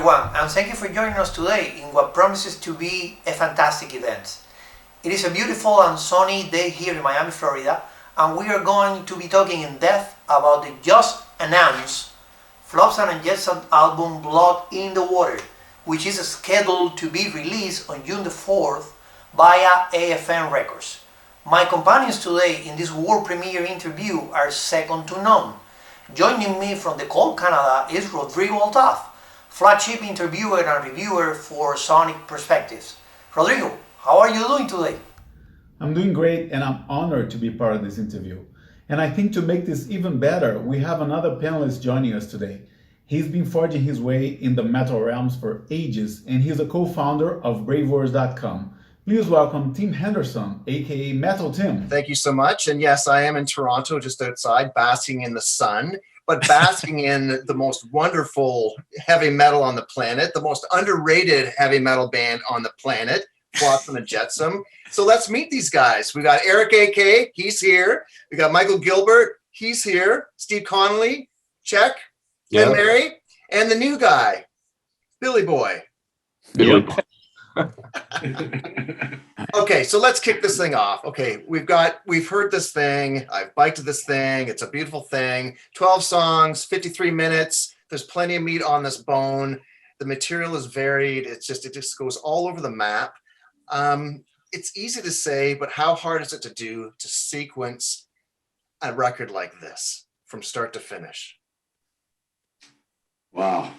everyone, and thank you for joining us today in what promises to be a fantastic event. It is a beautiful and sunny day here in Miami, Florida, and we are going to be talking in depth about the just announced Flotsam and Jetsam album Blood in the Water, which is scheduled to be released on June the 4th via AFM Records. My companions today in this world premiere interview are second to none. Joining me from the cold Canada is Rodrigo Altaf, flagship interviewer and reviewer for Sonic Perspectives. Rodrigo, how are you doing today? I'm doing great, and I'm honored to be part of this interview. And I think to make this even better, we have another panelist joining us today. He's been forging his way in the metal realms for ages, and he's a co-founder of bravewords.com. Please welcome Tim Henderson, aka Metal Tim. Thank you so much. And yes, I am in Toronto, just outside, basking in the sun, but basking in the most wonderful heavy metal on the planet, the most underrated heavy metal band on the planet, Flotsam and Jetsam. So let's meet these guys. We got Eric AK, he's here. We got Michael Gilbert, he's here. Steve Connolly, check. Ken Mary, and the new guy, Billy Boy. Yep. Okay, so let's kick this thing off. Okay, we've heard this thing. I've biked to this thing. It's a beautiful thing. 12 songs, 53 minutes. There's plenty of meat on this bone. The material is varied. It just goes all over the map. It's easy to say, but how hard is it to do to sequence a record like this from start to finish? Wow.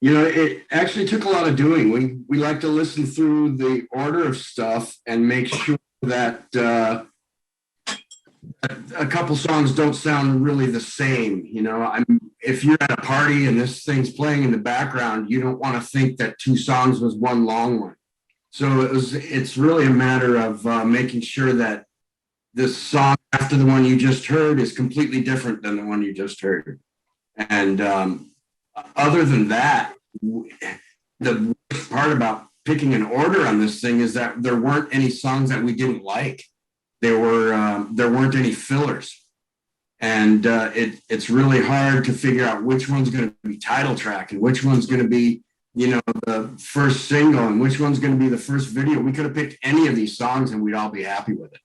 It actually took a lot of doing. We like to listen through the order of stuff and make sure that a couple songs don't sound really the same. If you're at a party and this thing's playing in the background, you don't want to think that two songs was one long one. So it's really a matter of making sure that this song after the one you just heard is completely different than the one you just heard. And other than that, the worst part about picking an order on this thing is that there weren't any songs that we didn't like. There weren't any fillers, and it's really hard to figure out which one's going to be title track and which one's going to be the first single and which one's going to be the first video. We could have picked any of these songs and we'd all be happy with it.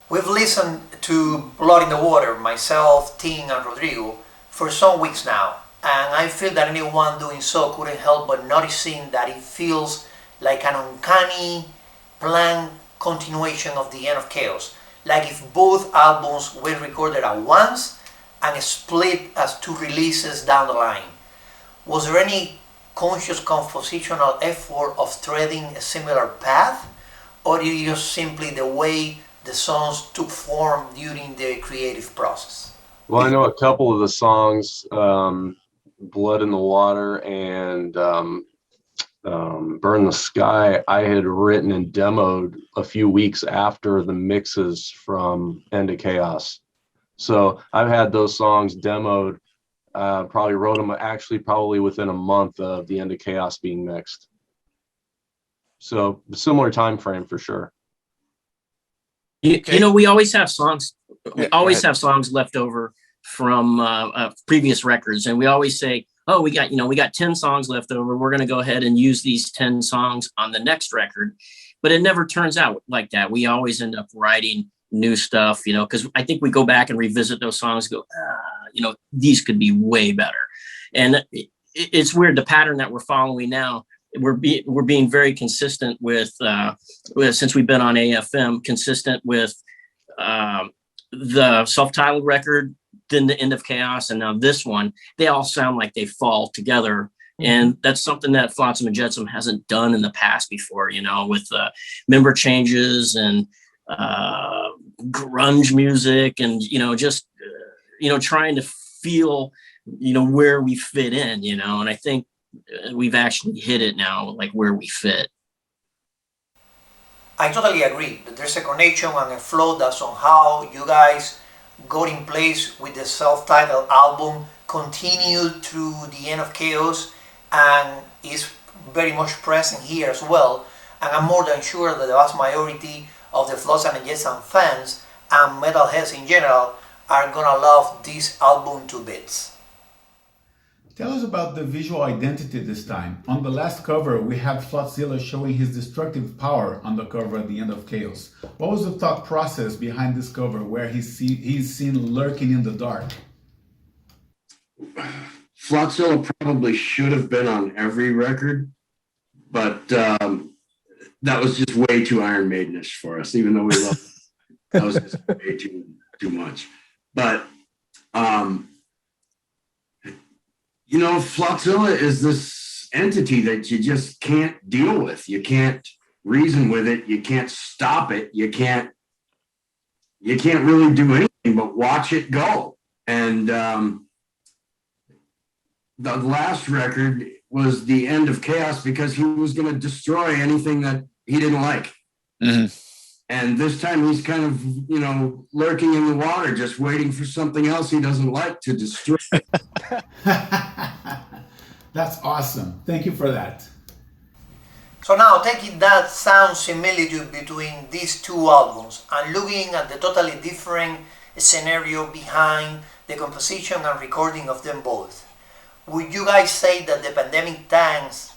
We've listened to Blood in the Water, myself, Tim, and Rodrigo, for some weeks now, and I feel that anyone doing so couldn't help but noticing that it feels like an uncanny, planned continuation of the End of Chaos, like if both albums were recorded at once and split as two releases down the line. Was there any conscious compositional effort of treading a similar path, or is it just simply the way the songs took form during the creative process? Well, I know a couple of the songs, Blood in the Water and Burn the Sky, I had written and demoed a few weeks after the mixes from End of Chaos. So I've had those songs demoed, probably wrote them probably within a month of the End of Chaos being mixed. So similar time frame for sure. We always have songs. We always have songs left over from previous records, and we always say, "Oh, we got 10 songs left over. We're going to go ahead and use these 10 songs on the next record." But it never turns out like that. We always end up writing new stuff, because I think we go back and revisit those songs. And go, these could be way better. And it's weird, the pattern that we're following now. We're being very consistent with since we've been on AFM, consistent with the self-titled record, then the End of Chaos, and now this one. They all sound like they fall together, and that's something that Flotsam and Jetsam hasn't done in the past before. With member changes and grunge music, and just trying to feel where we fit in. And I think we've actually hit it now, like where we fit. I totally agree that there's a connection and a flow that somehow you guys got in place with the self-titled album, continued through the End of Chaos, and is very much present here as well. And I'm more than sure that the vast majority of the Flotsam and Jetsam fans and metalheads in general are gonna love this album to bits. Tell us about the visual identity this time. On the last cover, we had Flotzilla showing his destructive power on the cover at the end of Chaos. What was the thought process behind this cover where he's seen lurking in the dark? Flotzilla probably should have been on every record, but that was just way too Iron Maidenish for us, even though we love it. That was just way too much. But you know, Flotzilla is this entity that you just can't deal with. You can't reason with it. You can't stop it. You can't really do anything but watch it go. And the last record was the end of Chaos because he was going to destroy anything that he didn't like. Mm-hmm. And this time he's kind of, you know, lurking in the water, just waiting for something else he doesn't like to destroy. That's awesome. Thank you for that. So now, taking that sound similitude between these two albums and looking at the totally different scenario behind the composition and recording of them both, would you guys say that the pandemic times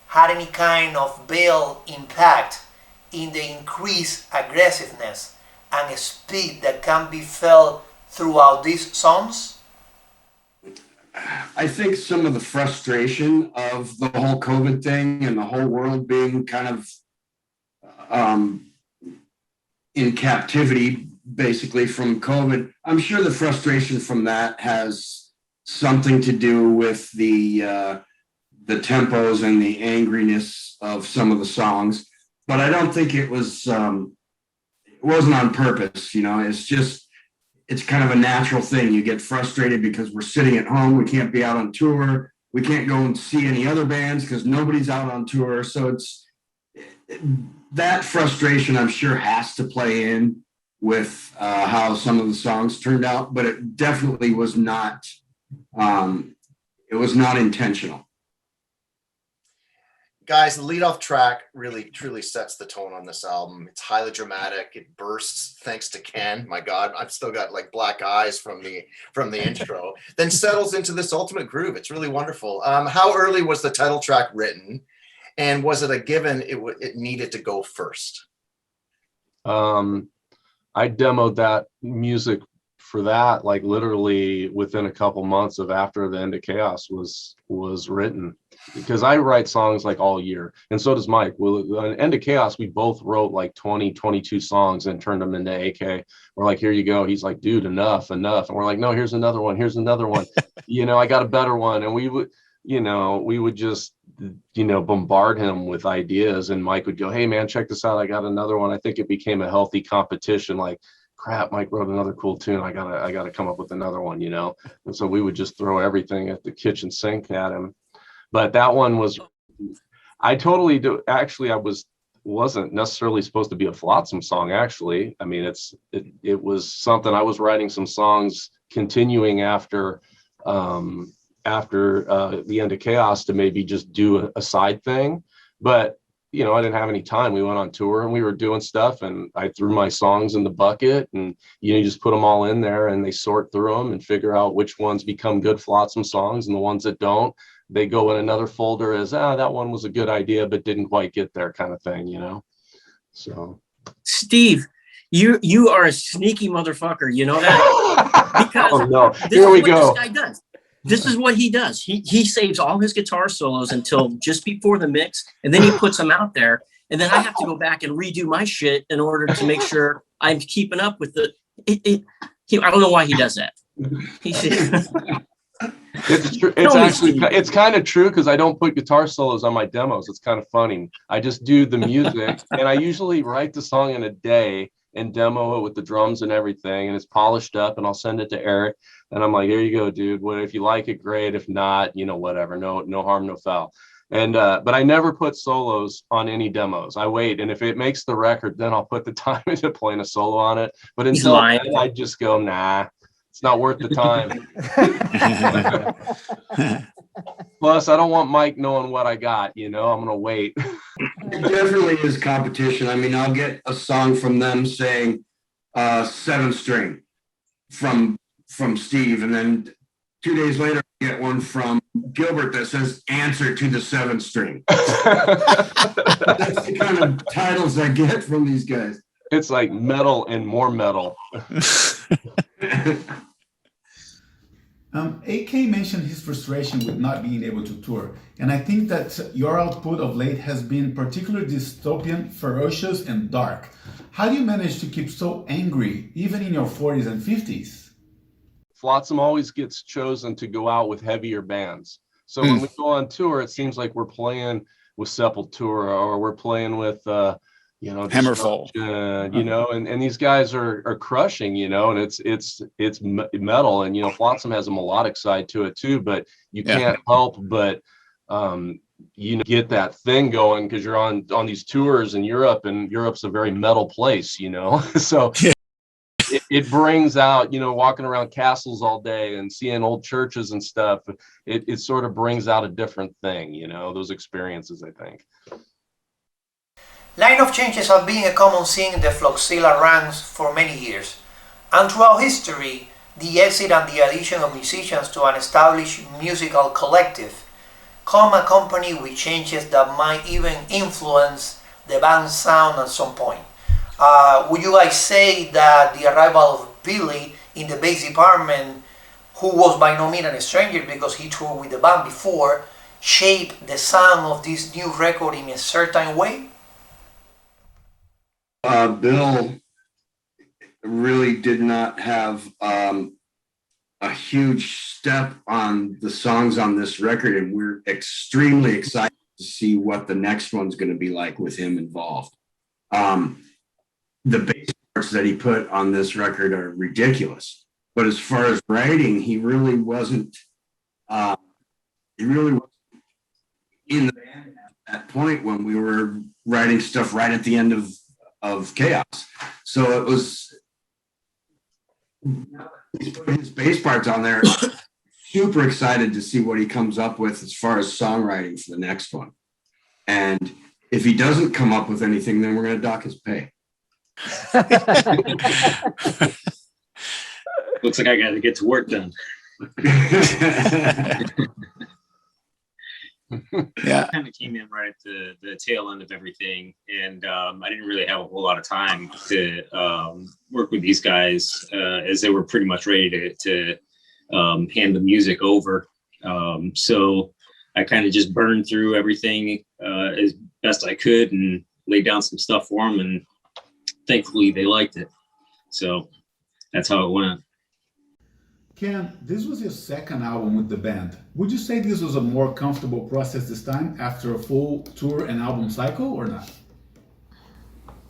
had any kind of veiled impact in the increased aggressiveness and speed that can be felt throughout these songs? I think some of the frustration of the whole COVID thing and the whole world being kind of in captivity, basically, from COVID, I'm sure the frustration from that has something to do with the tempos and the angriness of some of the songs. But I don't think it wasn't on purpose, you know. It's kind of a natural thing. You get frustrated because we're sitting at home. We can't be out on tour. We can't go and see any other bands because nobody's out on tour. So that frustration, I'm sure, has to play in with how some of the songs turned out. But it definitely was not. It was not intentional. Guys, the leadoff track really truly sets the tone on this album. It's highly dramatic. It bursts thanks to Ken. My God, I've still got like black eyes from the intro. Then settles into this ultimate groove. It's really wonderful. How early was the title track written, and was it a given it needed to go first? I demoed that music for that like literally within a couple months of after the End of Chaos was written, because I write songs like all year, and so does Mike. Well, on End of Chaos, we both wrote like 22 songs and turned them into AK. We're like, here you go. He's like, dude, enough. And we're like, no, here's another one. You know, I got a better one. And we would just, bombard him with ideas, and Mike would go, hey man, check this out. I got another one. I think it became a healthy competition. Like, crap, Mike wrote another cool tune. I gotta come up with another one, you know? And so we would just throw everything at the kitchen sink at him. But that one was, I totally do. Actually, wasn't necessarily supposed to be a Flotsam song. Actually, I mean, it was something. I was writing some songs continuing after the End of Chaos to maybe just do a side thing. But, you know, I didn't have any time. We went on tour and we were doing stuff, and I threw my songs in the bucket, and, you just put them all in there and they sort through them and figure out which ones become good Flotsam songs, and the ones that don't, they go in another folder as, that one was a good idea, but didn't quite get there kind of thing, you know? So. Steve, you are a sneaky motherfucker. You know that? Because oh, no. Here we go. This guy does. This is what he does. He saves all his guitar solos until just before the mix, and then he puts them out there. And then I have to go back and redo my shit in order to make sure I'm keeping up with I don't know why he does that. It's true. It's kind of true, because I don't put guitar solos on my demos. It's kind of funny. I just do the music, and I usually write the song in a day and demo it with the drums and everything, and it's polished up, and I'll send it to Eric, and I'm like, here you go, dude. Well, if you like it, great. If not, whatever. No harm, no foul. And but I never put solos on any demos. I wait, and if it makes the record, then I'll put the time into playing a solo on it. But until then, I just go, nah. It's not worth the time. Plus, I don't want Mike knowing what I got, I'm going to wait. It definitely is competition. I mean, I'll get a song from them saying 7 string from Steve, and then 2 days later, I get one from Gilbert that says "Answer to the 7th string." That's the kind of titles I get from these guys. It's like metal and more metal. AK mentioned his frustration with not being able to tour, and I think that your output of late has been particularly dystopian, ferocious, and dark. How do you manage to keep so angry, even in your 40s and 50s? Flotsam always gets chosen to go out with heavier bands. So when we go on tour, it seems like we're playing with Sepultura, or we're playing with Hammerfall, and these guys are crushing, and it's metal, and Flotsam has a melodic side to it too, but you can't help but get that thing going because you're on these tours in Europe, and Europe's a very metal place, so it brings out, walking around castles all day and seeing old churches and stuff, it sort of brings out a different thing, those experiences, I think. Line of changes have been a common thing in the Floxilla ranks for many years, and throughout history, the exit and the addition of musicians to an established musical collective come accompanied with changes that might even influence the band's sound at some point. Would you guys say that the arrival of Billy in the bass department, who was by no means a stranger because he toured with the band before, shaped the sound of this new record in a certain way? Bill really did not have a huge step on the songs on this record, and we're extremely excited to see what the next one's going to be like with him involved. The bass parts that he put on this record are ridiculous, but as far as writing, he really wasn't in the band at that point when we were writing stuff right at the end of Chaos. So it was, he's putting his bass parts on there. Super excited to see what he comes up with as far as songwriting for the next one. And if he doesn't come up with anything, then we're going to dock his pay. Looks like I got to get to work then. Yeah, kind of came in right at the tail end of everything, and I didn't really have a whole lot of time to work with these guys as they were pretty much ready to hand the music over. So I kind of just burned through everything as best I could and laid down some stuff for them, and thankfully they liked it. So that's how it went. Ken, this was your second album with the band. Would you say this was a more comfortable process this time after a full tour and album cycle, or not?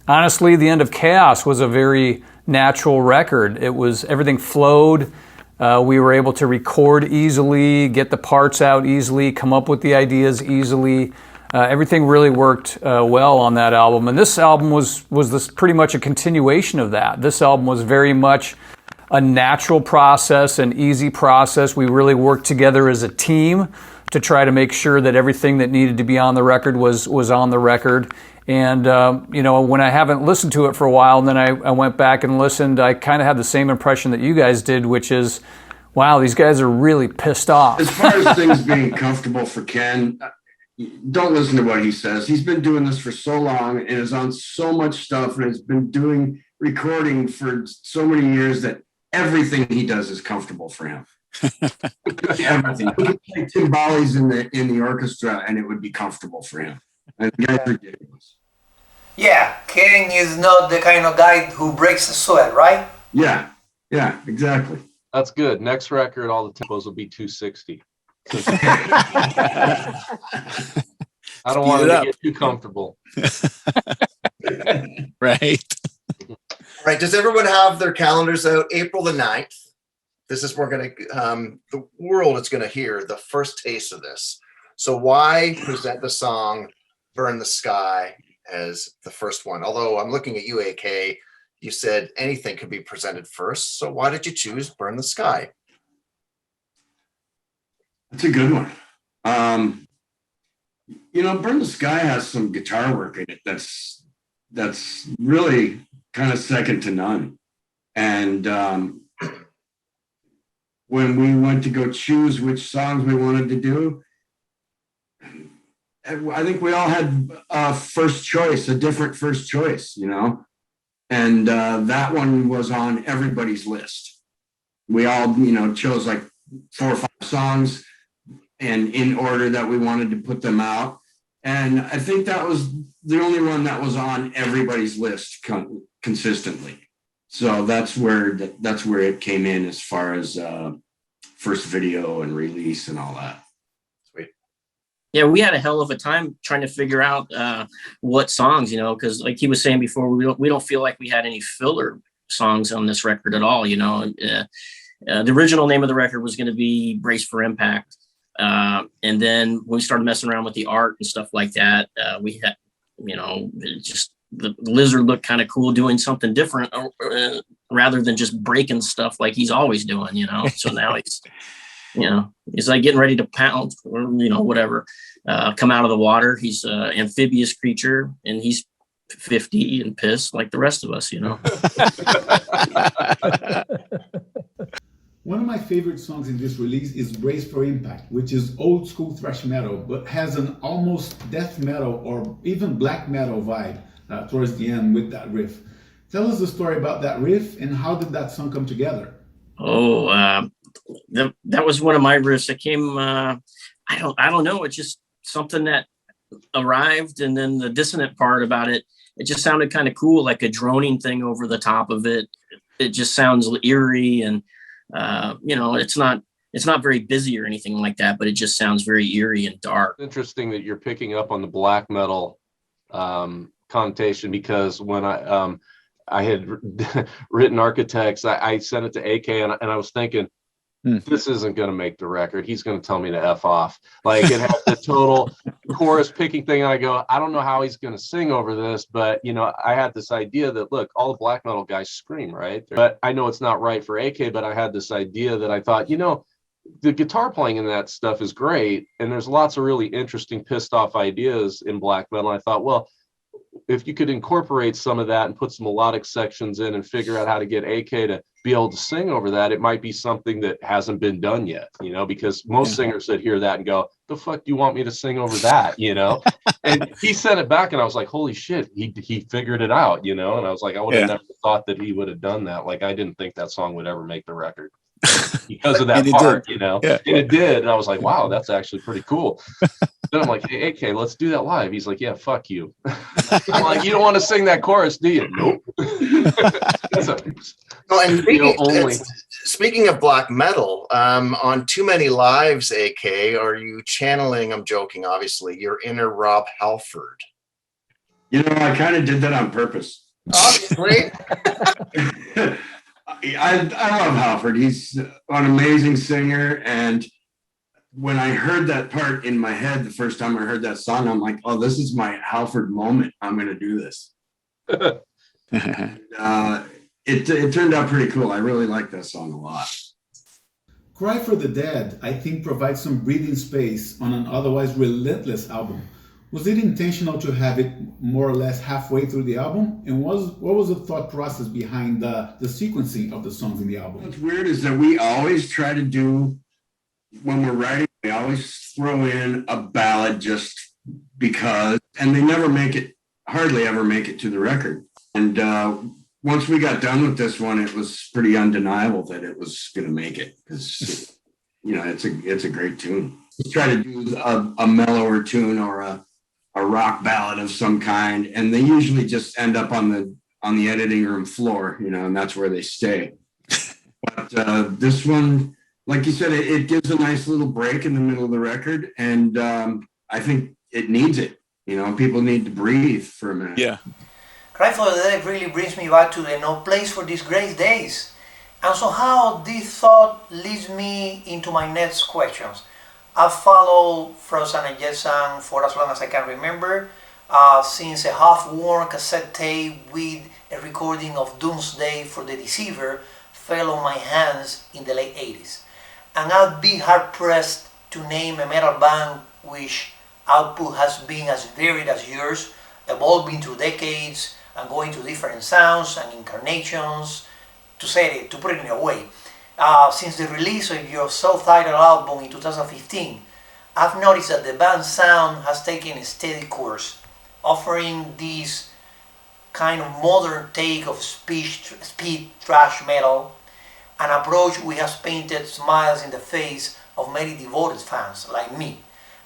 Honestly, The End of Chaos was a very natural record. It was, everything flowed. We were able to record easily, get the parts out easily, come up with the ideas easily. Everything really worked well on that album. And this album was pretty much a continuation of that. This album was very much a natural process, an easy process. We really worked together as a team to try to make sure that everything that needed to be on the record was on the record. And, when I haven't listened to it for a while, and then I went back and listened, I kind of had the same impression that you guys did, which is, wow, these guys are really pissed off. As far as things being comfortable for Ken, don't listen to what he says. He's been doing this for so long and is on so much stuff and has been doing recording for so many years that everything he does is comfortable for him. Everything. He could play timbales in the orchestra and it would be comfortable for him. And the guy's ridiculous. Yeah, Ken is not the kind of guy who breaks a sweat, right? Yeah, exactly. That's good. Next record, all the tempos will be 260. I don't want to get too comfortable. Right. All right. Does everyone have their calendars out? April the 9th. This is where we're going to, the world is going to hear the first taste of this. So why present the song Burn the Sky as the first one? Although I'm looking at you, AK, you said anything could be presented first. So why did you choose Burn the Sky? That's a good one. Burn the Sky has some guitar work in it that's really kind of second to none. And when we went to go choose which songs we wanted to do, I think we all had a first choice, a different first choice, you know, and that one was on everybody's list. We all, you know, chose like 4 or 5 songs and in order that we wanted to put them out. And I think that was the only one that was on everybody's list consistently. So that's where it came in as far as first video and release and all that. Sweet. Yeah, we had a hell of a time trying to figure out what songs, you know, because like he was saying before, we don't feel like we had any filler songs on this record at all, you know. The original name of the record was going to be Brace for Impact. And then when we started messing around with the art and stuff like that, we had, you know, just the lizard looked kind of cool doing something different rather than just breaking stuff like he's always doing, you know. So now he's, you know, he's like getting ready to pound or, you know, whatever, come out of the water. He's an amphibious creature and he's 50 and pissed like the rest of us, you know. One of my favorite songs in this release is Brace for Impact, which is old school thrash metal, but has an almost death metal or even black metal vibe towards the end with that riff. Tell us the story about that riff and how did that song come together? Oh, that was one of my riffs that came, I don't know. It's just something that arrived, and then the dissonant part about it, it just sounded kind of cool, like a droning thing over the top of it. It just sounds eerie, and you know, it's not very busy or anything like that, but it just sounds very eerie and dark. Interesting that you're picking up on the black metal connotation, because when I had written Architects, I sent it to AK and I was thinking, this isn't going to make the record. He's going to tell me to F off. Like, it has the total chorus picking thing. And I go, I don't know how he's going to sing over this, but, you know, I had this idea that, look, all the black metal guys scream, right? But I know it's not right for AK, but I had this idea that I thought, you know, the guitar playing in that stuff is great. And there's lots of really interesting pissed off ideas in black metal. I thought, well, if you could incorporate some of that and put some melodic sections in and figure out how to get AK to be able to sing over that, it might be something that hasn't been done yet, you know, because most singers that hear that and go, the fuck do you want me to sing over that, you know? And he sent it back and I was like, holy shit, he figured it out, you know? And I was like, I would have never thought that he would have done that. Like, I didn't think that song would ever make the record because of that part, you know? And it did. And I was like, wow, that's actually pretty cool. Then I'm like, hey, AK, let's do that live. He's like, yeah, fuck you. I'm like, you don't want to sing that chorus, do you? Nope. Well, and speaking of black metal, on Too Many Lives, AK, are you channeling, I'm joking, obviously, your inner Rob Halford? You know, I kind of did that on purpose. Obviously. I love Halford. He's an amazing singer. And when I heard that part in my head, the first time I heard that song, I'm like, oh, this is my Halford moment. I'm going to do this. It turned out pretty cool. I really like that song a lot. Cry for the Dead, I think, provides some breathing space on an otherwise relentless album. Was it intentional to have it more or less halfway through the album? And what was the thought process behind the sequencing of the songs in the album? What's weird is that we always try to do, when we're writing, we always throw in a ballad just because, and they never hardly ever make it to the record. And once we got done with this one, it was pretty undeniable that it was going to make it, because, you know, it's a great tune. We try to do a mellower tune or a rock ballad of some kind, and they usually just end up on the editing room floor, you know, and that's where they stay. But this one, like you said, it gives a nice little break in the middle of the record, and I think it needs it. You know, people need to breathe for a minute. Yeah. Cry for the Dead really brings me back to the No Place for These Great Days. And somehow this thought leads me into my next questions. I've followed Flotsam and Jetsam for as long as I can remember, since a half-worn cassette tape with a recording of Doomsday for the Deceiver fell on my hands in the late 80s. And I'd be hard-pressed to name a metal band which output has been as varied as yours, evolving through decades and going to different sounds and incarnations, to put it in a way. Since the release of your self-titled album in 2015, I've noticed that the band's sound has taken a steady course, offering this kind of modern take of speed thrash metal, an approach which has painted smiles in the face of many devoted fans like me.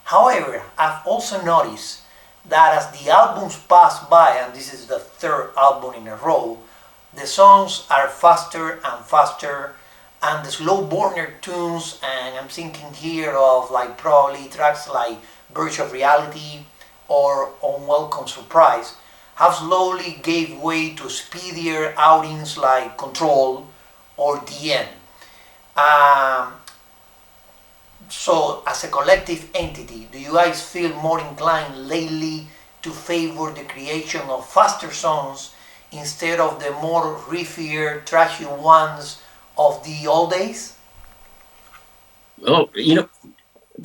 However, I've also noticed that as the albums pass by, and this is the third album in a row, the songs are faster and faster, and the slow burner tunes, and I'm thinking here of like probably tracks like Verge of Reality or Unwelcome Surprise, have slowly gave way to speedier outings like Control or The End. So as a collective entity, do you guys feel more inclined lately to favor the creation of faster songs instead of the more riffier, trashy ones of the old days? Oh, you know,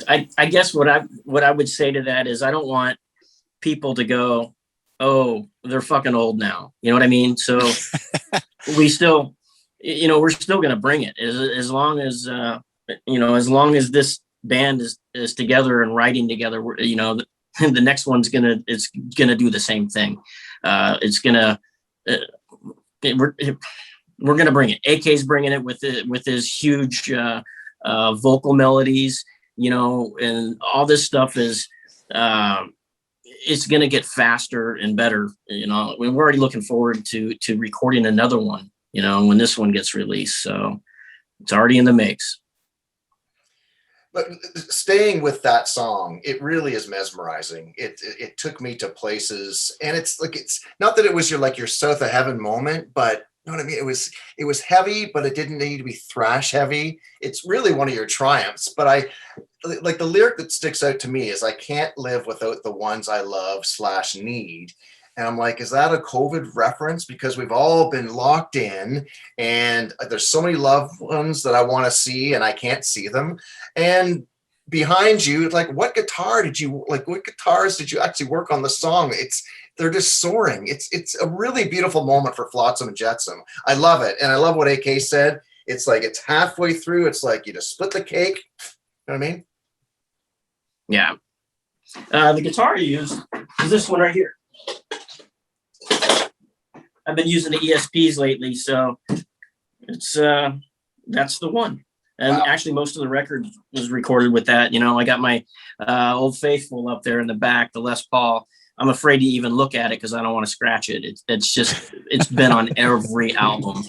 I guess what I would say to that is I don't want people to go, oh, they're fucking old now. You know what I mean? So we still, you know, we're still going to bring it as long as, you know, as long as this band is together and writing together, you know, the next one's it's gonna do the same thing. It's gonna, we're gonna bring it. AK's bringing it with his huge vocal melodies, you know, and all this stuff is, it's gonna get faster and better. You know, we're already looking forward to recording another one, you know, when this one gets released. So it's already in the mix. But staying with that song, it really is mesmerizing. It took me to places, and it's like, it's not that it was your South of Heaven moment, but you know what I mean? It was heavy, but it didn't need to be thrash heavy. It's really one of your triumphs. But I like the lyric that sticks out to me is, I can't live without the ones I love / need. And I'm like, is that a COVID reference? Because we've all been locked in, and there's so many loved ones that I want to see and I can't see them. And behind you, like, what guitars did you actually work on the song? They're just soaring. It's a really beautiful moment for Flotsam and Jetsam. I love it. And I love what AK said. It's like, it's halfway through. It's like you just split the cake. You know what I mean? Yeah. The guitar I use is this one right here. I've been using the ESPs lately, so it's that's the one. And wow. Actually, most of the record was recorded with that. You know, I got my Old Faithful up there in the back, the Les Paul. I'm afraid to even look at it because I don't want to scratch it. It's just, it's been on every album.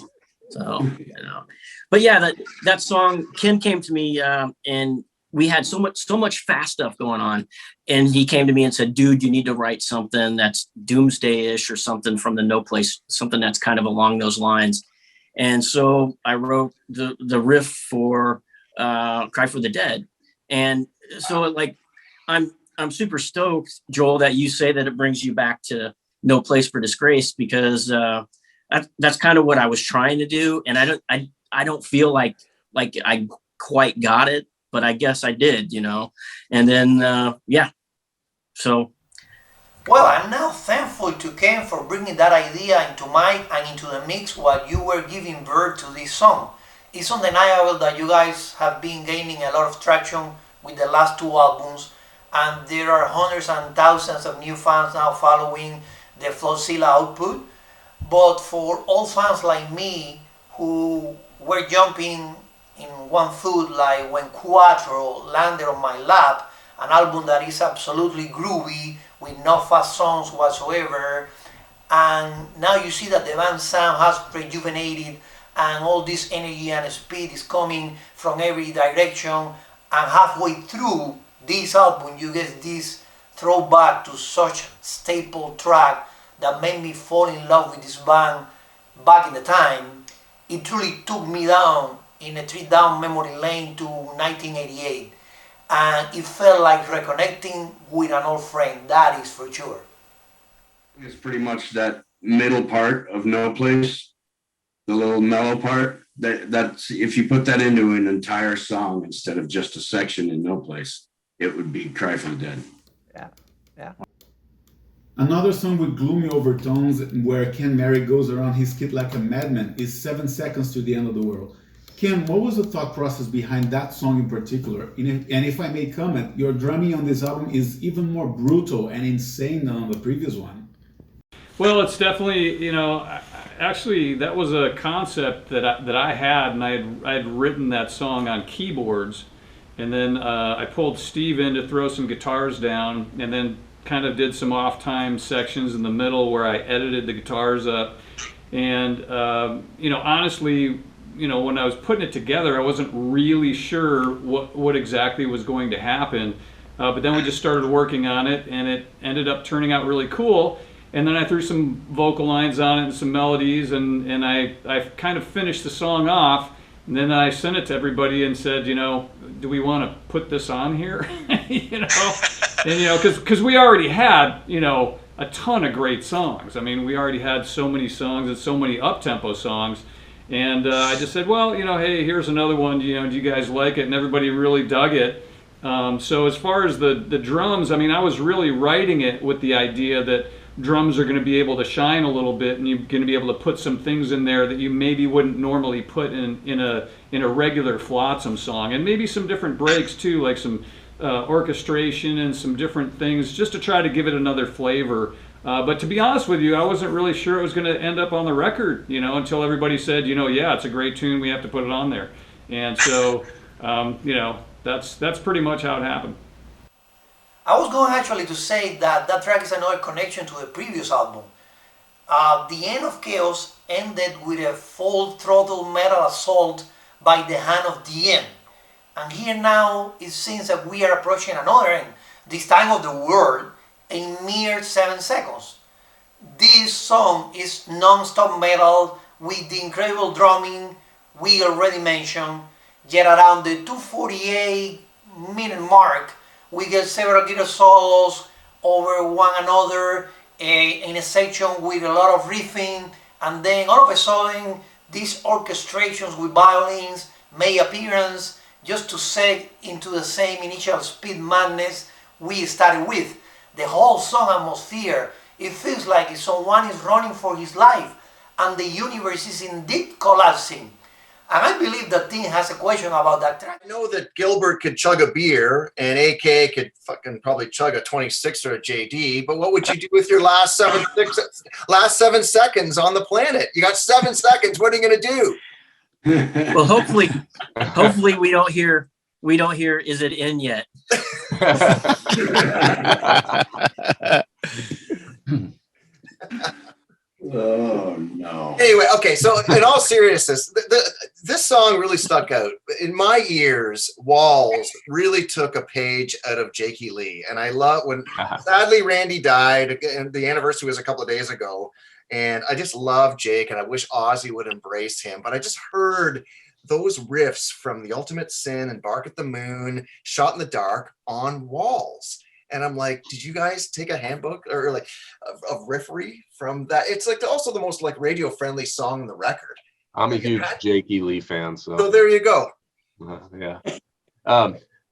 So, you know, but yeah, that song, Ken came to me and we had so much fast stuff going on, and he came to me and said, dude, you need to write something that's doomsday-ish or something from the No Place, something that's kind of along those lines. And so I wrote the riff for Cry for the Dead. And so like, I'm super stoked, Joel, that you say that it brings you back to No Place for Disgrace, because that's kind of what I was trying to do. And I don't feel like I quite got it, but I guess I did, you know. And then, yeah, so. Well, I'm now thankful to Ken for bringing that idea into Mike and into the mix while you were giving birth to this song. It's undeniable that you guys have been gaining a lot of traction with the last two albums, and there are hundreds and thousands of new fans now following the Flotsam output. But for old fans like me who were jumping in one foot like when Quattro landed on my lap, an album that is absolutely groovy with no fast songs whatsoever, and now you see that the band's sound has rejuvenated and all this energy and speed is coming from every direction, and halfway through this album you get this throwback to such staple track that made me fall in love with this band back in the time. It truly took me down in a trip down memory lane to 1988, and it felt like reconnecting with an old friend, that is for sure. It's pretty much that middle part of No Place, the little mellow part, that's, if you put that into an entire song instead of just a section in No Place, it would be Cry for the Dead. Yeah. Another song with gloomy overtones where Ken Mary goes around his kit like a madman is 7 Seconds to the End of the World. Ken, what was the thought process behind that song in particular? And if I may comment, your drumming on this album is even more brutal and insane than on the previous one. Well, it's definitely, actually that was a concept that I had, and I had written that song on keyboards, and then I pulled Steve in to throw some guitars down, and then kind of did some off-time sections in the middle where I edited the guitars up, and honestly, when I was putting it together, I wasn't really sure what exactly was going to happen, but then we just started working on it, and it ended up turning out really cool. And then I threw some vocal lines on it and some melodies, and I kind of finished the song off. And then I sent it to everybody and said, do we want to put this on here? And because we already had, a ton of great songs. I mean, we already had so many songs and so many up-tempo songs. And I just said, well, hey, here's another one. Do you guys like it? And everybody really dug it. So as far as the drums, I mean, I was really writing it with the idea that drums are going to be able to shine a little bit, and you're going to be able to put some things in there that you maybe wouldn't normally put in a regular Flotsam song, and maybe some different breaks too, like some orchestration and some different things, just to try to give it another flavor. But to be honest with you, I wasn't really sure it was going to end up on the record, until everybody said, yeah, it's a great tune, we have to put it on there. And so, that's pretty much how it happened. I was going actually to say that track is another connection to the previous album. The End of Chaos ended with a full throttle metal assault by the hand of the end. And here now it seems that we are approaching another end, this time of the world, in mere 7 seconds. This song is non-stop metal with the incredible drumming we already mentioned, yet around the 2:48-minute mark, we get several guitar solos over one another in a section with a lot of riffing, and then all of a sudden these orchestrations with violins may appearance just to set into the same initial speed madness we started with. The whole song atmosphere, it feels like someone is running for his life and the universe is indeed collapsing. And I believe that Tim has a question about that track. I know that Gilbert could chug a beer and AK could fucking probably chug a 26 or a JD, but what would you do with your last 7 seconds on the planet? You got 7 seconds. What are you going to do? Well, hopefully we don't hear, is it in yet? Oh no. Anyway, okay, so in all seriousness, this song really stuck out. In my ears, Walls really took a page out of Jakey Lee. And I love when, sadly, Randy died, and the anniversary was a couple of days ago. And I just love Jake, and I wish Ozzy would embrace him. But I just heard those riffs from The Ultimate Sin and Bark at the Moon, Shot in the Dark on Walls. And I'm like, did you guys take a handbook or like a riffery from that? It's like also the most like radio friendly song on the record. I'm a huge Jakey Lee fan. So there you go. Yeah.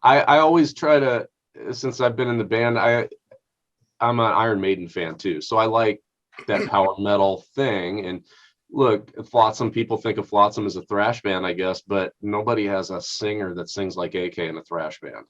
I always try to, since I've been in the band, I'm an Iron Maiden fan too. So I like that power metal thing. And look, Flotsam, people think of Flotsam as a thrash band, I guess, but nobody has a singer that sings like AK in a thrash band.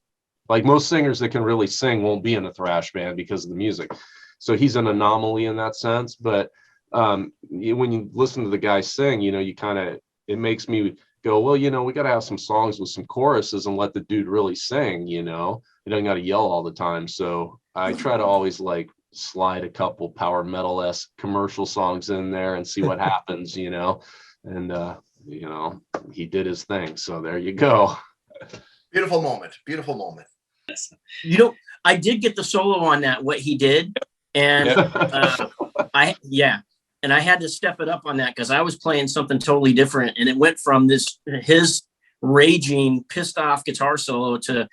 Like most singers that can really sing won't be in a thrash band because of the music. So he's an anomaly in that sense. But when you listen to the guy sing, you kind of, it makes me go, well, we got to have some songs with some choruses and let the dude really sing, He doesn't got to yell all the time. So I try to always like slide a couple power metal-esque commercial songs in there and see what happens, And, he did his thing. So there you go. Beautiful moment. Beautiful moment. I did get the solo on that, what he did. And I had to step it up on that because I was playing something totally different. And it went from his raging, pissed off guitar solo to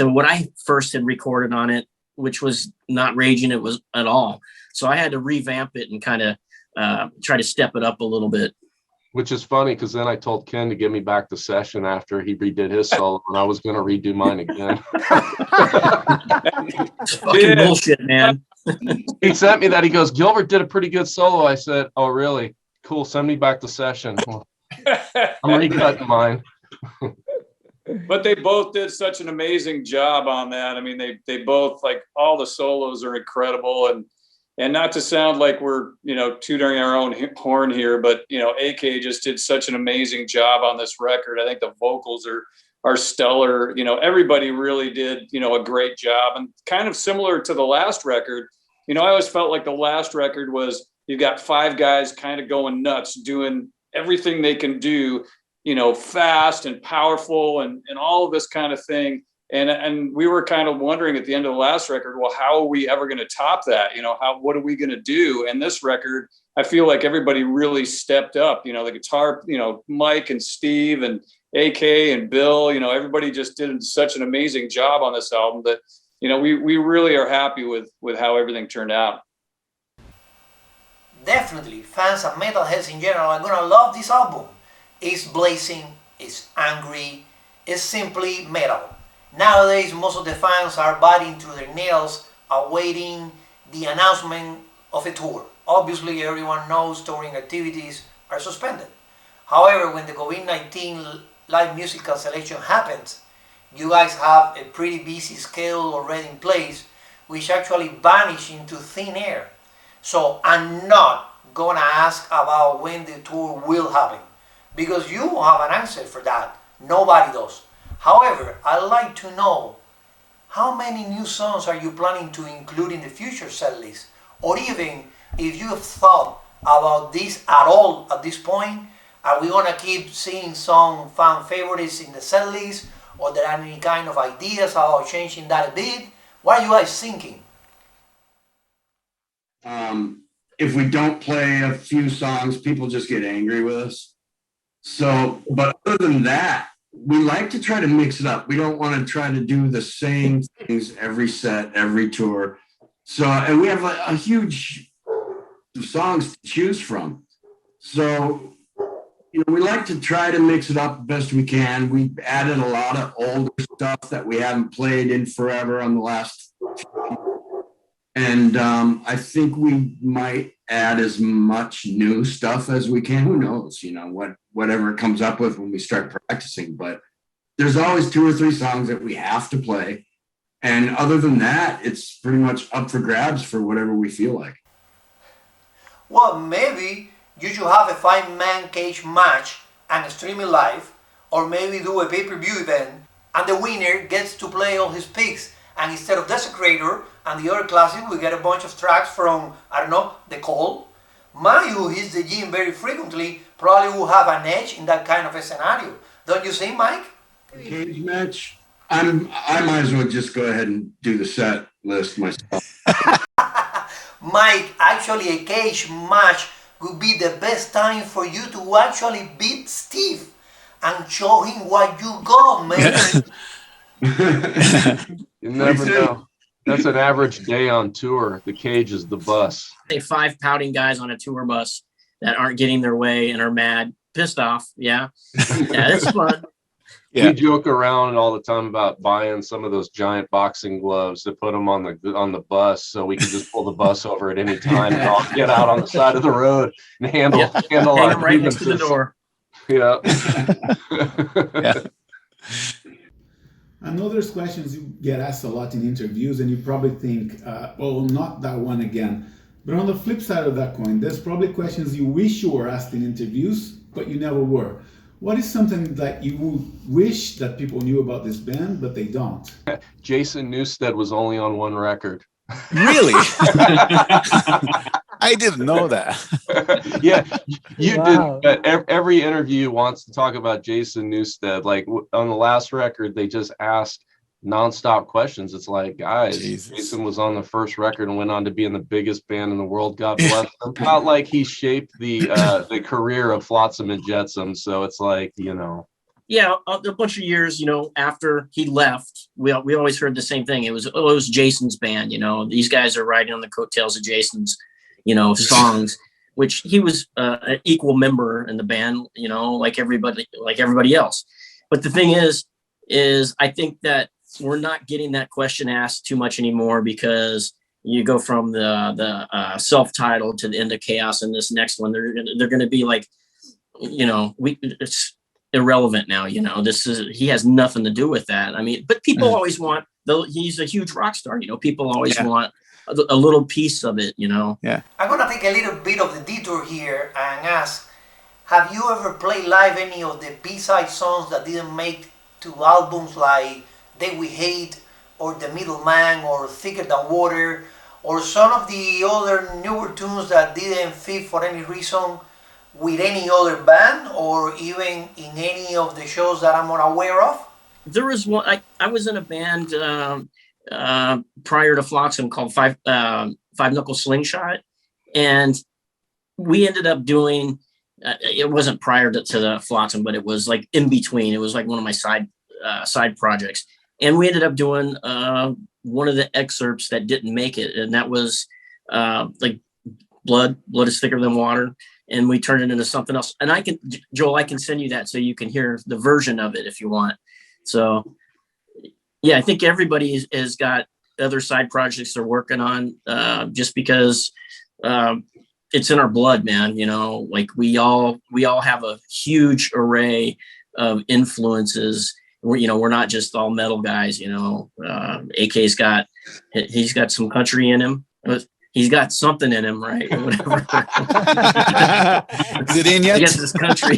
what I first had recorded on it, which was not raging, it was at all. So I had to revamp it and kind of try to step it up a little bit. Which is funny because then I told Ken to give me back the session after he redid his solo, and I was going to redo mine again. It's fucking bullshit, man. He sent me that. He goes, Gilbert did a pretty good solo. I said, oh, really? Cool. Send me back the session. Well, I'm recutting mine. But they both did such an amazing job on that. I mean, they both, like, all the solos are incredible, and not to sound like we're, tooting our own horn here, but, AK just did such an amazing job on this record. I think the vocals are stellar. Everybody really did, a great job, and kind of similar to the last record. I always felt like the last record was, you got 5 guys kind of going nuts, doing everything they can do, fast and powerful and all of this kind of thing. And we were kind of wondering at the end of the last record, well, how are we ever going to top that? What are we going to do? And this record, I feel like everybody really stepped up, the guitar, Mike and Steve and AK and Bill, everybody just did such an amazing job on this album that, we really are happy with how everything turned out. Definitely, fans and metalheads in general are gonna love this album. It's blazing, it's angry, it's simply metal. Nowadays, most of the fans are biting through their nails, awaiting the announcement of a tour. Obviously, everyone knows touring activities are suspended. However, when the COVID-19 live music cancellation happens, you guys have a pretty busy schedule already in place, which actually vanished into thin air. So I'm not gonna ask about when the tour will happen, because you have an answer for that. Nobody does. However, I'd like to know, how many new songs are you planning to include in the future set list? Or even if you have thought about this at all at this point, are we gonna keep seeing some fan favorites in the set list? Or there are any kind of ideas about changing that a bit? What are you guys thinking? If we don't play a few songs, people just get angry with us. So, but other than that, we like to try to mix it up. We don't want to try to do the same things every set, every tour. So, and we have a huge songs to choose from. So, we like to try to mix it up the best we can. We added a lot of older stuff that we haven't played in forever on the last. And I think we might add as much new stuff as we can. Who knows, whatever it comes up with when we start practicing. But there's always 2 or 3 songs that we have to play. And other than that, it's pretty much up for grabs for whatever we feel like. Well, maybe you should have a 5-man cage match and stream it live, or maybe do a pay-per-view event, and the winner gets to play all his picks. And instead of Desecrator and the other classic, we get a bunch of tracks from, The Call. Mayu, who hits the gym very frequently, probably will have an edge in that kind of a scenario. Don't you think, Mike? Cage match? I might as well just go ahead and do the set list myself. Mike, actually a cage match would be the best time for you to actually beat Steve and show him what you got, man. You never know. That's an average day on tour. The cage is the bus. 5 pouting guys on a tour bus that aren't getting their way and are mad, pissed off. Yeah, it's fun. Yeah. We joke around all the time about buying some of those giant boxing gloves to put them on the bus, so we can just pull the bus over at any time and all get out on the side of the road and handle our right next to the door. Yeah. Yeah. I know there's questions you get asked a lot in interviews, and you probably think, well, not that one again. But on the flip side of that coin, there's probably questions you wish you were asked in interviews, but you never were. What is something that you would wish that people knew about this band, but they don't? Jason Newsted was only on 1 record. Really? I didn't know that. Yeah, you did. Every interview wants to talk about Jason Newsted. Like on the last record, they just asked nonstop questions. It's like, guys, Jesus. Jason was on the first record and went on to be in the biggest band in the world. God bless him. Not like he shaped the career of Flotsam and Jetsam. So it's like, Yeah, a bunch of years, after he left, we always heard the same thing. It was Jason's band. These guys are riding on the coattails of Jason's, songs, which he was an equal member in the band, like everybody else. But the thing is I think that we're not getting that question asked too much anymore, because you go from the self-titled to the End of Chaos, and this next one, they're going to be like it's irrelevant now. He has nothing to do with that. I mean, but people always want, he's a huge rock star. People always want a little piece of it. Yeah. I'm gonna take a little bit of the detour here and ask, have you ever played live any of the B-side songs that didn't make to albums, like Day We Hate or The Middleman or Thicker Than Water, or some of the other newer tunes that didn't fit for any reason with any other band, or even in any of the shows that I'm unaware of? There was one. I was in a band prior to Flotsam called Five Knuckle Slingshot, and we ended up doing. It wasn't prior to the Flotsam, but it was like in between. It was like one of my side projects, and we ended up doing one of the excerpts that didn't make it, and that was like blood is thicker than water, and we turned it into something else. And Joel, I can send you that so you can hear the version of it if you want. So yeah, I think everybody has got other side projects they're working on, just because it's in our blood, man. Like we all have a huge array of influences. We're not just all metal guys. AK's got some country in him. He's got something in him, right? Or whatever. Is it in yet? I guess it's country.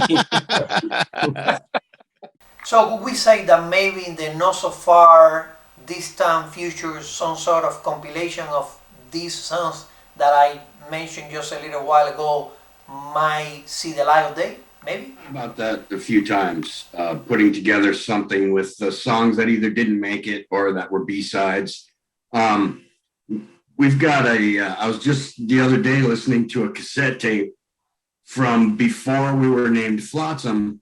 So would we say that maybe in the not so far distant future, some sort of compilation of these songs that I mentioned just a little while ago might see the light of day? Maybe? About that a few times, putting together something with the songs that either didn't make it or that were B-sides. We've got I was just the other day listening to a cassette tape from before we were named Flotsam,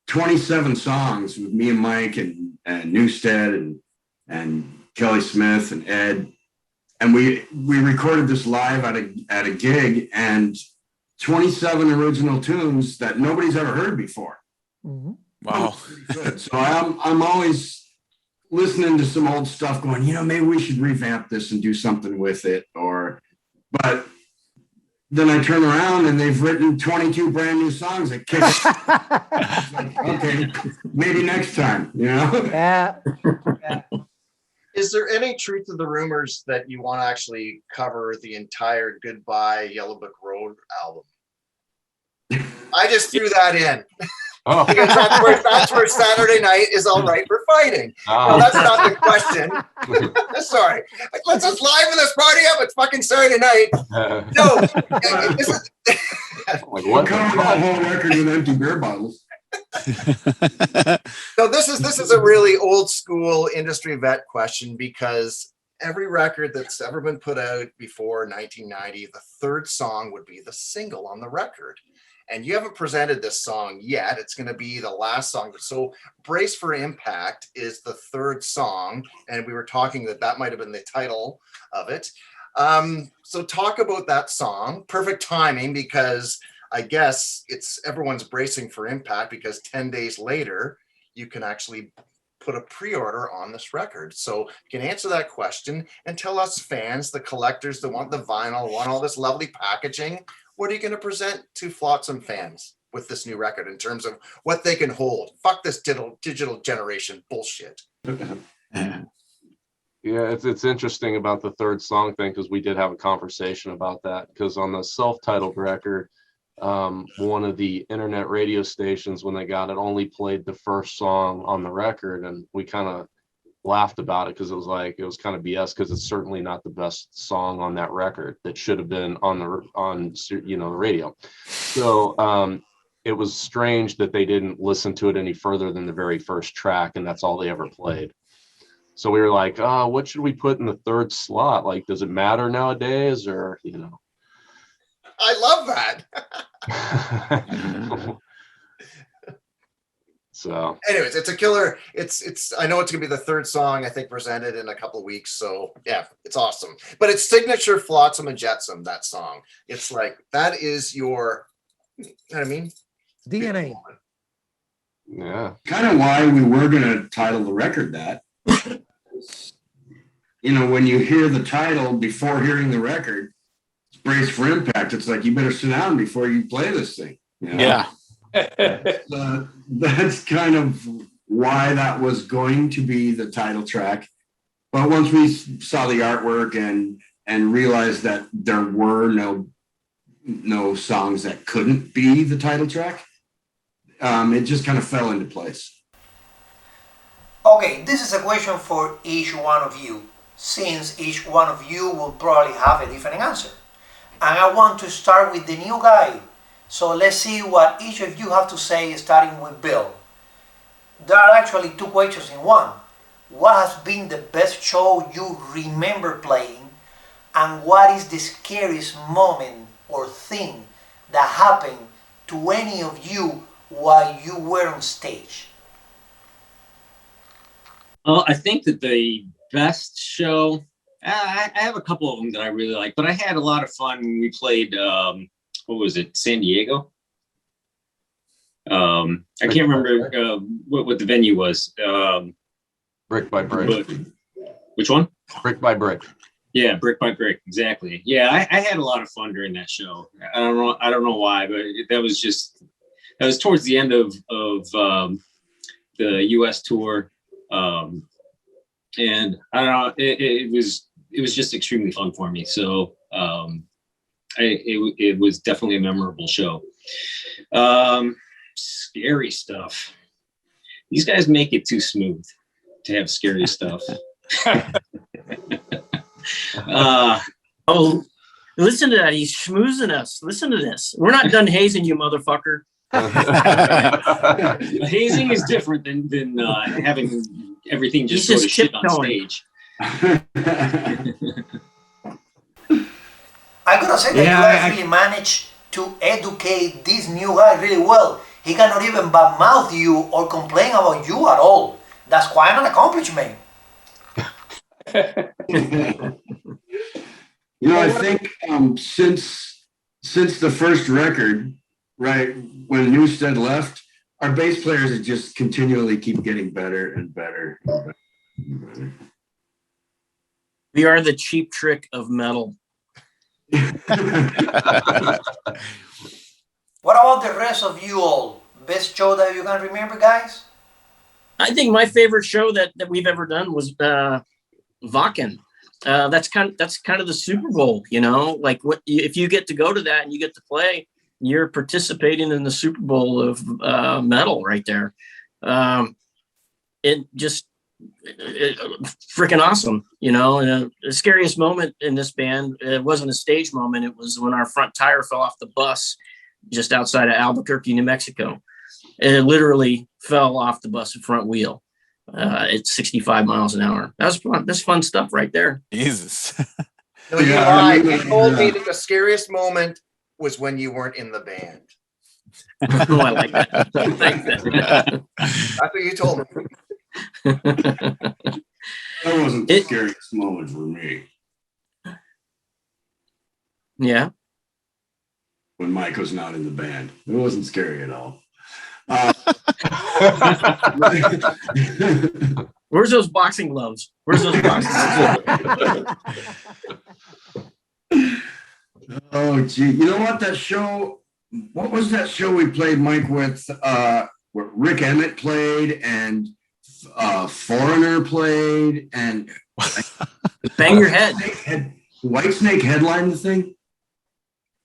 27 songs with me and Mike and Newstead and Kelly Smith and Ed. And we recorded this live at a gig, and 27 original tunes that nobody's ever heard before. Mm-hmm. Wow. Good. So I'm always listening to some old stuff going, maybe we should revamp this and do something with it. But then I turn around and they've written 22 brand new songs that kick like, okay, maybe next time, Yeah. Is there any truth to the rumors that you want to actually cover the entire Goodbye Yellow Brick Road album? I just threw that in. Oh. Because that's where Saturday Night Is All Right for Fighting. No, that's not the question. Sorry. Let's just liven this party up. It's fucking Saturday night. No. This is Like what? Cover that whole record with empty beer bottles. So this is a really old school industry vet question, because every record that's ever been put out before 1990, the third song would be the single on the record. And you haven't presented this song yet. It's going to be the last song. So Brace for Impact is the third song. And we were talking that might have been the title of it. So talk about that song. Perfect timing, because I guess everyone's bracing for impact, because 10 days later, you can actually put a pre-order on this record. So you can answer that question and tell us fans, the collectors that want the vinyl, want all this lovely packaging. What are you going to present to Flotsam fans with this new record in terms of what they can hold? Fuck this digital generation bullshit. Yeah, it's interesting about the third song thing, because we did have a conversation about that, because on the self-titled record, one of the internet radio stations, when they got it, only played the first song on the record, and we kind of laughed about it because it was kind of BS, because it's certainly not the best song on that record that should have been on the radio. So it was strange that they didn't listen to it any further than the very first track, and that's all they ever played. So we were like, what should we put in the third slot? Like, does it matter nowadays, or I love that. So anyways, it's a killer. I know it's gonna be the third song, I think, presented in a couple of weeks. So yeah, it's awesome. But it's signature Flotsam and Jetsam, that song. It's like, that is your, DNA. yeah. Kind of why we were going to title the record that. When you hear the title before hearing the record, Brace for Impact, it's like, you better sit down before you play this thing. Yeah. That's kind of why that was going to be the title track. But once we saw the artwork and realized that there were no songs that couldn't be the title track, it just kind of fell into place. Okay, this is a question for each one of you, since each one of you will probably have a different answer. And I want to start with the new guy. So let's see what each of you have to say, starting with Bill. There are actually two questions in one. What has been the best show you remember playing? And what is the scariest moment or thing that happened to any of you while you were on stage? Well, I think that the best show, I have a couple of them that I really like, but I had a lot of fun when we played, what was it, San Diego? I can't remember what the venue was. Brick by brick. Which one? Brick by brick. Yeah, brick by brick, exactly. Yeah, I had a lot of fun during that show. I don't know why, but that was towards the end of the U.S. tour, and I don't know. It was just extremely fun for me. So it was definitely a memorable show. Scary stuff. These guys make it too smooth to have scary stuff. Oh, listen to that. He's schmoozing us. Listen to this. We're not done hazing you, motherfucker. Hazing is different than having everything just He's sort of shit on tiptoeing. stage. I gotta say that you actually managed to educate this new guy really well. He cannot even badmouth you or complain about you at all. That's quite an accomplishment. I think since the first record, right, when Newstead left, our bass players have just continually keep getting better and better and better and better. We are the Cheap Trick of metal. What about the rest of you all? Best show that you can remember, guys? I think my favorite show that we've ever done was Wacken. That's kind of the Super Bowl, like if you get to go to that and you get to play, you're participating in the Super Bowl of metal right there. It freaking awesome, and the scariest moment in this band, it wasn't a stage moment. It was when our front tire fell off the bus just outside of Albuquerque, New Mexico. It literally fell off the bus front wheel at 65 miles an hour. That was fun. That's fun stuff right there. Jesus. No, you lied. You told me that the scariest moment was when you weren't in the band. Oh, I like that. I like that. That's what you told me. That wasn't the scariest moment for me. Yeah. When Mike was not in the band. It wasn't scary at all. Where's those boxing gloves? Oh, gee. You know what? That show, what was that show we played, Mike, with where Rick Emmett played and Foreigner played and Bang Your Head. Whitesnake headlined the thing?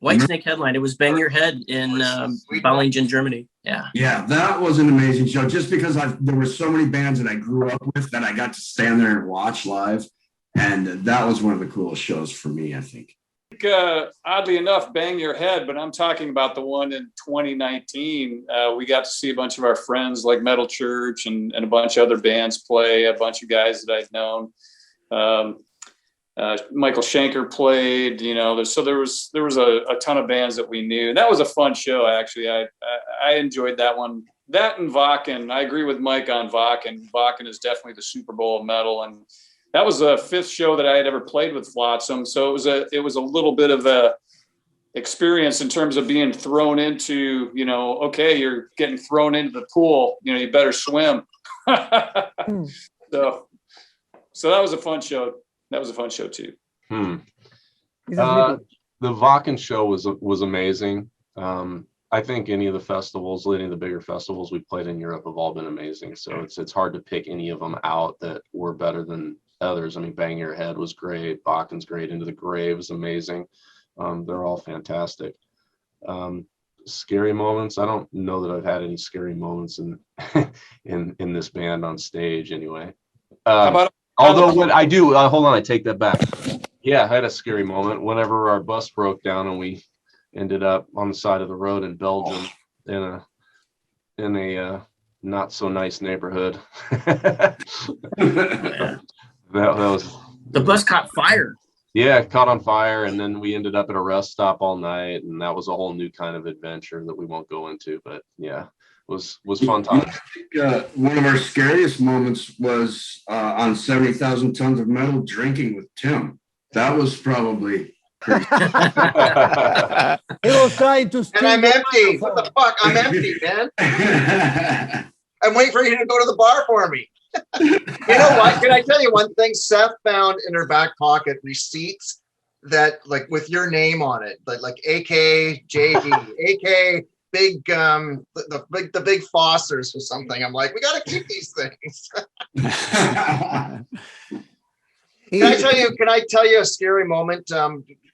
Whitesnake headline. It was Bang Your Head in Ballingen, Germany. Yeah. Yeah, that was an amazing show. Just because there were so many bands that I grew up with that I got to stand there and watch live. And that was one of the coolest shows for me, I think. Oddly enough, Bang Your Head, but I'm talking about the one in 2019. We got to see a bunch of our friends like Metal Church and a bunch of other bands play, a bunch of guys that I'd known. Michael Schenker played, so there was a ton of bands that we knew. That was a fun show, actually. I enjoyed that one. That and Wacken. I agree with Mike on Wacken. Wacken is definitely the Super Bowl of metal, and that was the fifth show that I had ever played with Flotsam. So it was a little bit of a experience in terms of being thrown into, okay, you're getting thrown into the pool, you better swim. So that was a fun show. That was a fun show too. The Wacken show was amazing. I think any of the festivals, any of the bigger festivals we played in Europe have all been amazing. So it's hard to pick any of them out that were better than others. I mean, Bang Your Head was great. Bakken's great. Into the Grave was amazing. They're all fantastic. Scary moments. I don't know that I've had any scary moments in in this band on stage anyway. Although what I do, hold on, I take that back. Yeah, I had a scary moment whenever our bus broke down and we ended up on the side of the road in Belgium in a not so nice neighborhood. that was The bus caught fire. Yeah, it caught on fire, and then we ended up at a rest stop all night, and that was a whole new kind of adventure that we won't go into. But yeah, it was fun times. One of our scariest moments was on 70,000 Tons of Metal drinking with Tim. That was probably crazy. He was trying to steal And I'm the empty. What the fuck? I'm empty, man. I'm waiting for you to go to the bar for me. You know what? Can I tell you one thing? Seth found in her back pocket receipts that, like, with your name on it, like AK JD, AK Big the big Fossers or something. I'm like, we got to keep these things. Can I tell you a scary moment?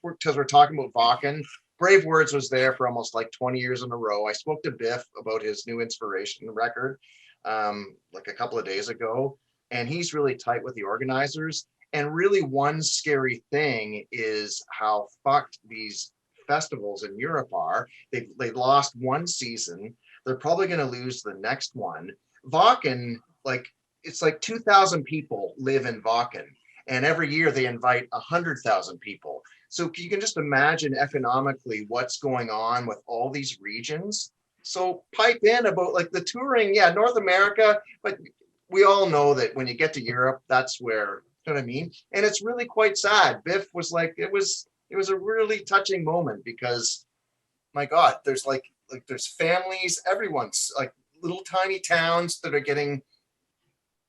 Because we're talking about Wacken. Brave Words was there for almost like 20 years in a row. I spoke to Biff about his new Inspiration record like a couple of days ago, and he's really tight with the organizers. And really, one scary thing is how fucked these festivals in Europe are. They lost one season. They're probably going to lose the next one. Wacken, like, it's like 2,000 people live in Wacken, and every year they invite 100,000 people. So you can just imagine economically what's going on with all these regions. So pipe in about like the touring, yeah, North America, but we all know that when you get to Europe, that's where, you know what I mean? And it's really quite sad. Biff was like, it was a really touching moment because, my God, there's like there's families, everyone's like little tiny towns that are getting,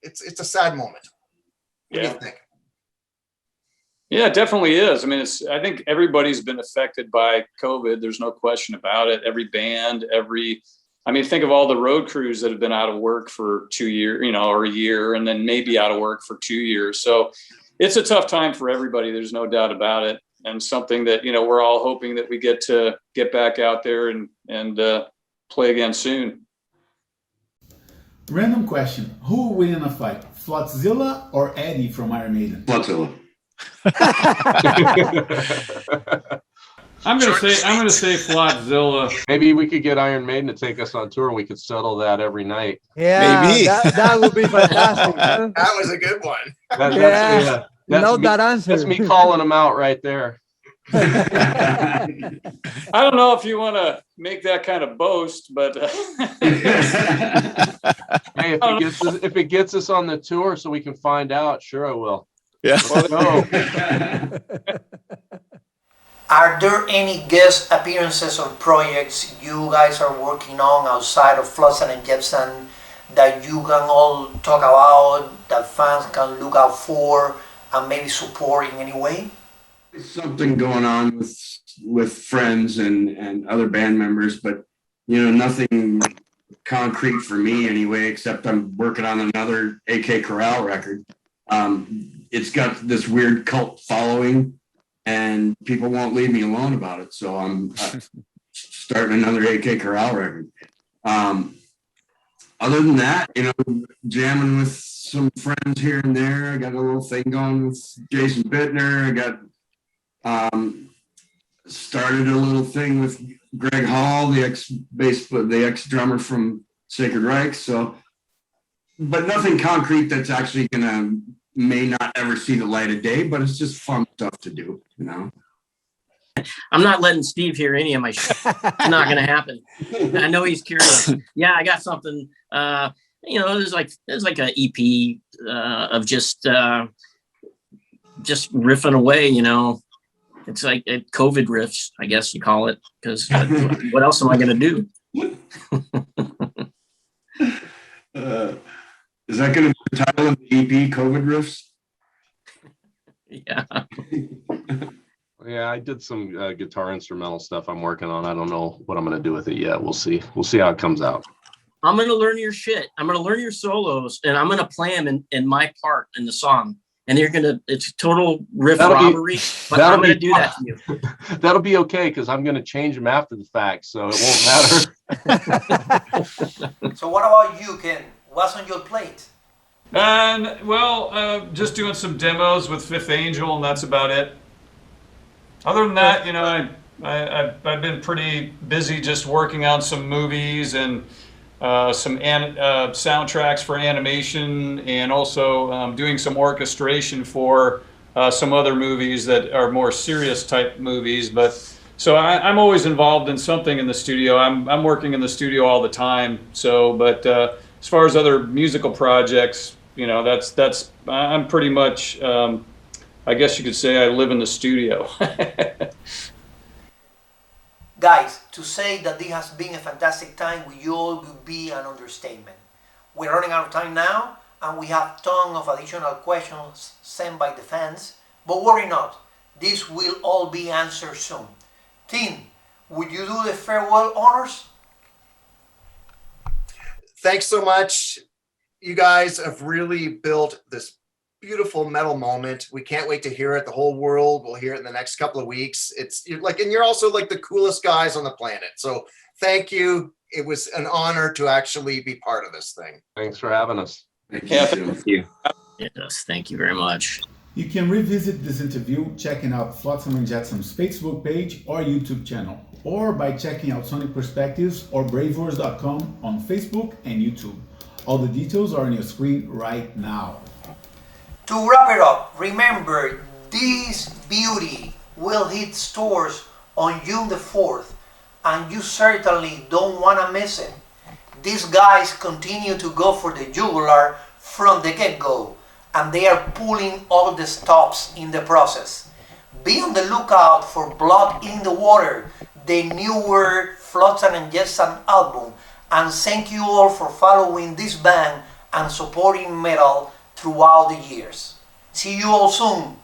it's a sad moment. What do you think? Yeah, it definitely is. I mean, I think everybody's been affected by COVID. There's no question about it. Every band, think of all the road crews that have been out of work for 2 years, or a year, and then maybe out of work for 2 years. So it's a tough time for everybody. There's no doubt about it. And something that, we're all hoping that we get back out there and play again soon. Random question. Who will win in a fight? Flotzilla or Eddie from Iron Maiden? Flotzilla. I'm gonna say Flotzilla. Maybe we could get Iron Maiden to take us on tour and we could settle that every night. Yeah, Maybe. that would be fantastic. Huh? That was a good one. That answer. That's me calling them out right there. I don't know if you want to make that kind of boast, but Hey, if it gets us on the tour so we can find out, sure I will. Yeah. Are there any guest appearances or projects you guys are working on outside of Flotsam and Jetsam that you can all talk about, that fans can look out for and maybe support in any way? There's something going on with friends and other band members, but nothing concrete for me anyway, except I'm working on another AK Corral record. It's got this weird cult following and people won't leave me alone about it. So I'm starting another AK Corral record. Other than that, jamming with some friends here and there. I got a little thing going with Jason Bittner. I got started a little thing with Greg Hall, the ex drummer from Sacred Reich. So, but nothing concrete that's actually may not ever see the light of day, but it's just fun stuff to do, I'm not letting Steve hear any of my shit. It's not going to happen. I know he's curious. Yeah, I got something. There's like an EP of just riffing away. It's like COVID riffs, I guess you call it, because what else am I going to do? Is that going to be the title of the EP, COVID riffs? Yeah. Yeah, I did some guitar instrumental stuff I'm working on. I don't know what I'm going to do with it yet. We'll see. We'll see how it comes out. I'm going to learn your shit. I'm going to learn your solos, and I'm going to play them in my part in the song. And it's total riff robbery, but I'm going to do that to you. That'll be okay, because I'm going to change them after the fact, so it won't matter. So what about you, Ken? What's on your plate? Well, just doing some demos with Fifth Angel, and that's about it. Other than that, you know, I've been pretty busy just working on some movies and some soundtracks for animation, and also doing some orchestration for some other movies that are more serious type movies. But so I'm always involved in something in the studio. I'm working in the studio all the time. So, but as far as other musical projects, you know, that's I'm pretty much. I guess you could say I live in the studio. Guys, to say that this has been a fantastic time with you all would be an understatement. We're running out of time now, and we have a ton of additional questions sent by the fans, but worry not, this will all be answered soon. Tim, would you do the farewell honors? Thanks so much. You guys have really built this beautiful metal moment. We can't wait to hear it. The whole world will hear it in the next couple of weeks. And you're also like the coolest guys on the planet. So thank you. It was an honor to actually be part of this thing. Thanks for having us. Thank you. Yes, thank you very much. You can revisit this interview checking out Flotsam and Jetsam's Facebook page or YouTube channel, or by checking out Sonic Perspectives or Bravers.com on Facebook and YouTube. All the details are on your screen right now. To wrap it up, remember, this beauty will hit stores on June the 4th, and you certainly don't want to miss it. These guys continue to go for the jugular from the get-go, and they are pulling all the stops in the process. Be on the lookout for Blood in the Water, the newer Flotsam and Jetsam album, and thank you all for following this band and supporting metal throughout the years. See you all soon.